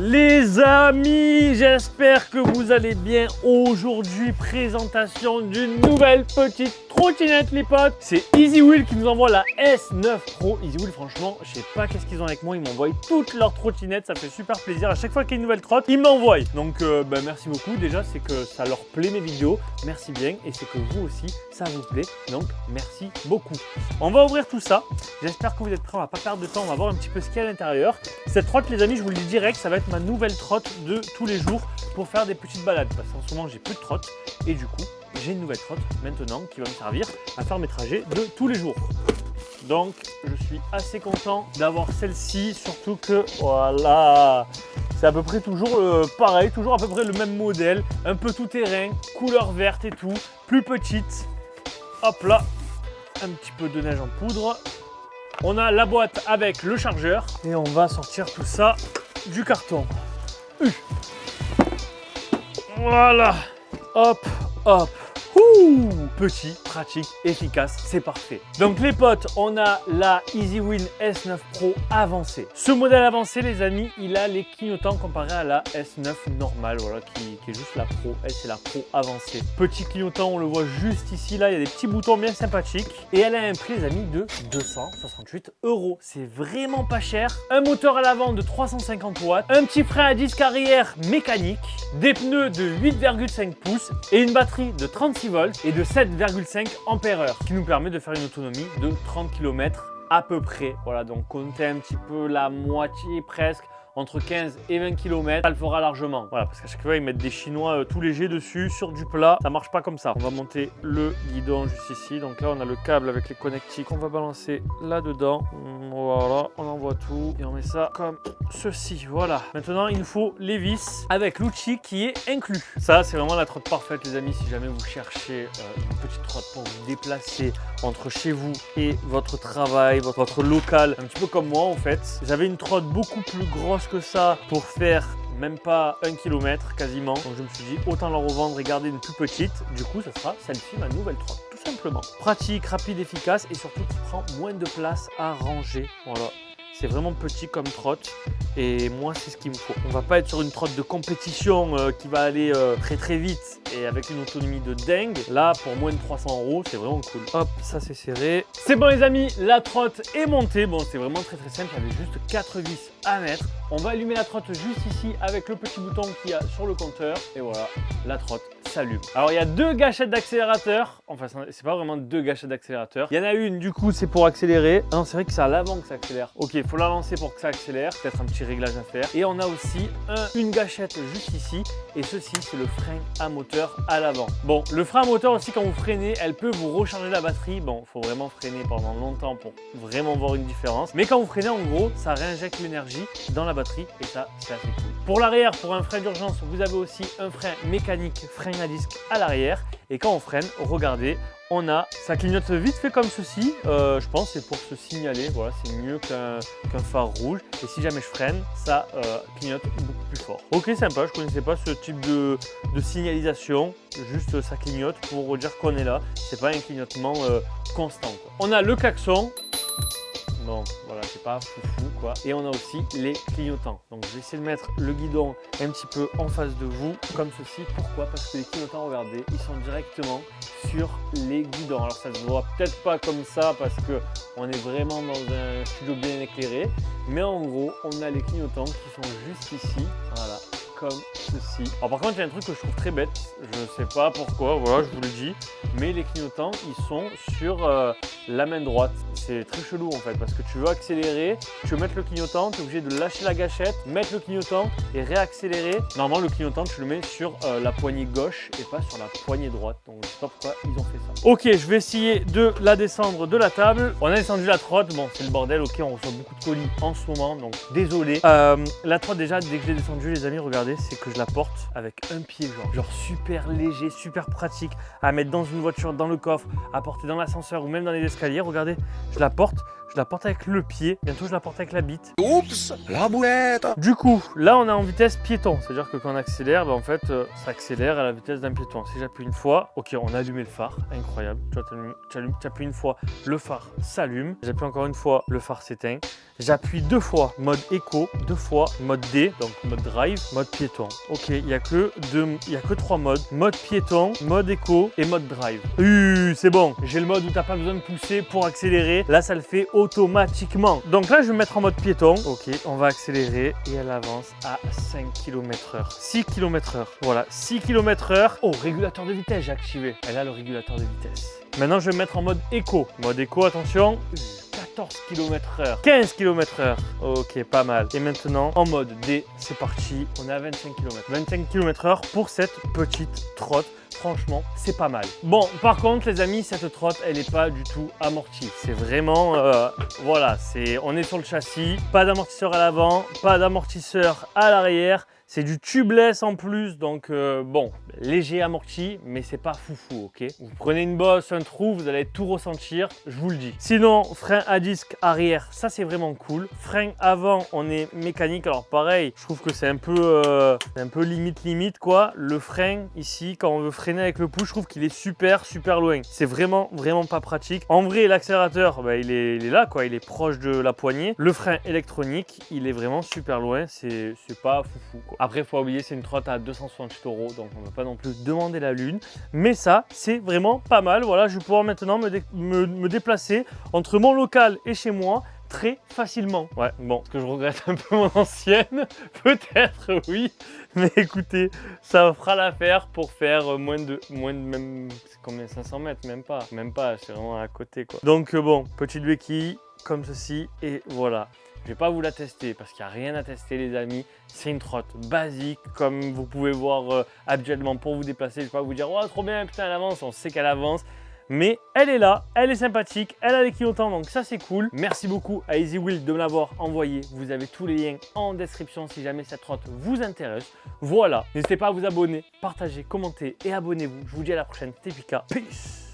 Les amis, j'espère que vous allez bien. Aujourd'hui, présentation d'une nouvelle petite trottinette, les potes. C'est Easy Wheel qui nous envoie la S9 Pro. Easy Wheel, franchement, je sais pas qu'est-ce qu'ils ont avec moi. Ils m'envoient toutes leurs trottinettes. Ça fait super plaisir. À chaque fois qu'il y a une nouvelle trotte, ils m'envoient. Donc, merci beaucoup. Déjà, c'est que ça leur plaît mes vidéos. Merci bien. Et c'est que vous aussi, ça vous plaît. Donc, merci beaucoup. On va ouvrir tout ça. J'espère que vous êtes prêts. On va pas perdre de temps. On va voir un petit peu ce qu'il y a à l'intérieur. Cette trotte, les amis, je vous le dis direct, ça va être ma nouvelle trotte de tous les jours pour faire des petites balades. Parce qu'en ce moment, j'ai plus de trotte. Et du coup, j'ai une nouvelle trotte maintenant qui va me servir à faire mes trajets de tous les jours. Donc, je suis assez content d'avoir celle-ci. Surtout que, voilà, c'est à peu près toujours pareil. Toujours à peu près le même modèle. Un peu tout terrain, couleur verte et tout. Plus petite. Hop là, un petit peu de neige en poudre. On a la boîte avec le chargeur et on va sortir tout ça du carton. Voilà, hop, hop. Ouh, petit, pratique, efficace, c'est parfait. Donc les potes, on a la Easy Wheel S9 Pro avancée. Ce modèle avancé, les amis, il a les clignotants comparé à la S9 normale, voilà, qui est juste la Pro. Elle, c'est la Pro avancée. Petit clignotant, on le voit juste ici, là, il y a des petits boutons bien sympathiques. Et elle a un prix, les amis, de 268 €. C'est vraiment pas cher. Un moteur à l'avant de 350 watts, un petit frein à disque arrière mécanique, des pneus de 8,5 pouces et une batterie de 36 volts et de 7,5 ampères-heure, ce qui nous permet de faire une autonomie de 30 km à peu près. Voilà, donc comptez un petit peu la moitié presque. Entre 15 et 20 km, ça le fera largement. Voilà, parce qu'à chaque fois, ils mettent des Chinois tout légers dessus, sur du plat. Ça marche pas comme ça. On va monter le guidon juste ici. Donc là, on a le câble avec les connectiques qu'on va balancer là-dedans. Voilà, on envoie tout et on met ça comme ceci. Voilà. Maintenant, il nous faut les vis avec l'outil qui est inclus. Ça, c'est vraiment la trotte parfaite, les amis. Si jamais vous cherchez une petite trotte pour vous déplacer entre chez vous et votre travail, votre local, un petit peu comme moi en fait. J'avais une trotte beaucoup plus grosse que ça pour faire même pas 1 km quasiment. Donc je me suis dit autant la revendre et garder une plus petite. Du coup, ça sera celle-ci, ma nouvelle trotte, tout simplement. Pratique, rapide, efficace et surtout qui prend moins de place à ranger. Voilà. C'est vraiment petit comme trotte et moi c'est ce qu'il me faut. On va pas être sur une trotte de compétition qui va aller très très vite et avec une autonomie de dingue. Là pour moins de 300 €, c'est vraiment cool. Hop, ça c'est serré. C'est bon les amis, la trotte est montée. Bon, c'est vraiment très très simple, il y avait juste 4 vis à mettre. On va allumer la trotte juste ici avec le petit bouton qu'il y a sur le compteur et voilà, la trotte s'allume. Alors il y a deux gâchettes d'accélérateur. Enfin, c'est pas vraiment deux gâchettes d'accélérateur. Il y en a une du coup c'est pour accélérer. Non, c'est vrai que c'est à l'avant que ça accélère. Ok, il faut la lancer pour que ça accélère. Peut-être un petit réglage à faire. Et on a aussi une gâchette juste ici. Et ceci c'est le frein à moteur à l'avant. Bon, le frein à moteur aussi quand vous freinez, elle peut vous recharger la batterie. Bon, il faut vraiment freiner pendant longtemps pour vraiment voir une différence. Mais quand vous freinez en gros, ça réinjecte l'énergie dans la batterie et ça c'est assez cool. Pour l'arrière, pour un frein d'urgence, vous avez aussi un frein mécanique, frein à disque à l'arrière. Et quand on freine, regardez, ça clignote vite fait comme ceci. Je pense c'est pour se signaler. Voilà, c'est mieux qu'un phare rouge. Et si jamais je freine, ça clignote beaucoup plus fort. Ok, sympa. Je connaissais pas ce type de signalisation. Juste ça clignote pour dire qu'on est là. C'est pas un clignotement constant, quoi. On a le klaxon. Donc voilà, c'est pas foufou quoi. Et on a aussi les clignotants. Donc je vais essayer de mettre le guidon un petit peu en face de vous, comme ceci. Pourquoi? Parce que les clignotants, regardez, ils sont directement sur les guidons. Alors ça ne se voit peut-être pas comme ça parce que on est vraiment dans un studio bien éclairé. Mais en gros, on a les clignotants qui sont juste ici. Voilà. Comme ceci. Alors par contre, il y a un truc que je trouve très bête, je sais pas pourquoi, voilà, je vous le dis, mais les clignotants, ils sont sur la main droite. C'est très chelou en fait, parce que tu veux accélérer, tu veux mettre le clignotant, tu es obligé de lâcher la gâchette, mettre le clignotant et réaccélérer. Normalement, le clignotant, tu le mets sur la poignée gauche et pas sur la poignée droite. Donc je sais pas pourquoi ils ont fait ça. Ok, je vais essayer de la descendre de la table. On a descendu la trotte, bon c'est le bordel, ok, on reçoit beaucoup de colis en ce moment, donc désolé. La trotte déjà, dès que je l'ai descendue, les amis, regardez, c'est que je la porte avec un pied, genre super léger, super pratique à mettre dans une voiture, dans le coffre, à porter dans l'ascenseur ou même dans les escaliers. Regardez, je la porte, je la porte avec le pied, bientôt je la porte avec la bite. Oups, la boulette. Du coup, là on est en vitesse piéton, c'est-à-dire que quand on accélère, en fait ça accélère à la vitesse d'un piéton. Si j'appuie une fois, ok, on a allumé le phare, incroyable. Tu appuies une fois, le phare s'allume. J'appuie encore une fois, le phare s'éteint. J'appuie 2 fois mode éco, 2 fois mode D, donc mode drive, mode piéton. Ok, il n'y a que 3 modes, mode piéton, mode éco et mode drive. C'est bon, j'ai le mode où tu n'as pas besoin de pousser pour accélérer. Là, ça le fait automatiquement. Donc là, je vais me mettre en mode piéton. Ok, on va accélérer et elle avance à 5 km/h. 6 km/h. Voilà, 6 km/h. Oh, régulateur de vitesse, j'ai activé. Elle a le régulateur de vitesse. Maintenant, je vais me mettre en mode éco. Mode éco, attention. 14 km/h, 15 km/h. Ok, pas mal. Et maintenant, en mode D, c'est parti. On est à 25 km. 25 km/h pour cette petite trotte. Franchement, c'est pas mal. Bon, par contre, les amis, cette trotte, elle n'est pas du tout amortie. C'est vraiment, voilà, on est sur le châssis. Pas d'amortisseur à l'avant, pas d'amortisseur à l'arrière. C'est du tubeless en plus, donc bon, léger amorti, mais c'est pas foufou, ok? Vous prenez une bosse, un trou, vous allez tout ressentir, je vous le dis. Sinon, frein à disque arrière, ça c'est vraiment cool. Frein avant, on est mécanique, alors pareil, je trouve que c'est un peu limite quoi. Le frein ici, quand on veut freiner avec le push, je trouve qu'il est super loin. C'est vraiment pas pratique. En vrai, l'accélérateur, il est là quoi, il est proche de la poignée. Le frein électronique, il est vraiment super loin, c'est pas foufou quoi. Après, il faut pas oublier, c'est une trotte à 268 €, donc on ne va pas non plus demander la lune. Mais ça, c'est vraiment pas mal. Voilà, je vais pouvoir maintenant me déplacer entre mon local et chez moi très facilement. Ouais, bon, est-ce que je regrette un peu mon ancienne? Peut-être, oui. Mais écoutez, ça fera l'affaire pour faire moins de même, c'est combien, 500 mètres? Même pas, c'est vraiment à côté, quoi. Donc bon, petite béquille, comme ceci, et voilà. Je vais pas vous la tester parce qu'il n'y a rien à tester les amis. C'est une trotte basique comme vous pouvez voir habituellement pour vous déplacer. Je vais pas vous dire oh trop bien, putain elle avance, on sait qu'elle avance. Mais elle est là, elle est sympathique, elle a les clignotants, donc ça c'est cool. Merci beaucoup à Easy Wheel de me l'avoir envoyé. Vous avez tous les liens en description si jamais cette trotte vous intéresse. Voilà, n'hésitez pas à vous abonner, partager, commenter et abonnez-vous. Je vous dis à la prochaine, c'était Pika. Peace.